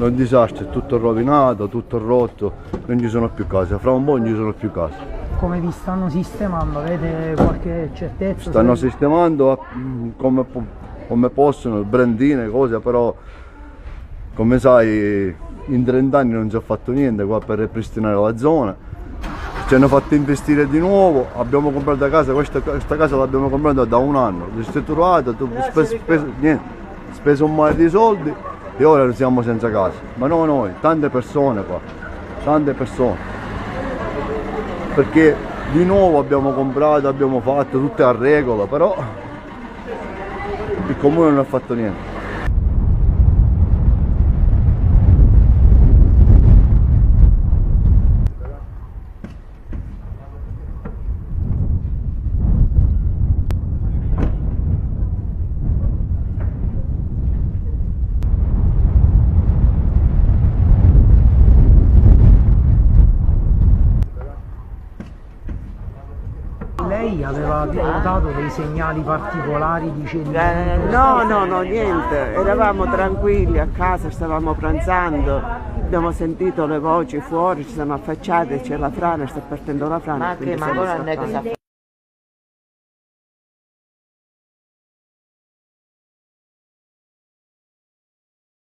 è un disastro, è tutto rovinato, tutto rotto, non ci sono più case, fra un po' non ci sono più case. Come vi stanno sistemando? Avete qualche certezza? Stanno sistemando come possono, brandine, cose, però come sai in 30 anni non si è fatto niente qua per ripristinare la zona. Ci hanno fatto investire di nuovo, abbiamo comprato la casa, questa casa l'abbiamo comprata da un anno, ristrutturata, speso un mare di soldi e ora siamo senza casa. Ma non noi, tante persone qua, tante persone. Perché di nuovo abbiamo comprato, abbiamo fatto, tutto a regola, però il comune non ha fatto niente. Lei aveva notato dei segnali particolari di cedimento? No, niente, eravamo tranquilli a casa, stavamo pranzando, abbiamo sentito le voci fuori, ci siamo affacciati, c'è la frana, sta partendo la frana. Ma che, ma ancora non è che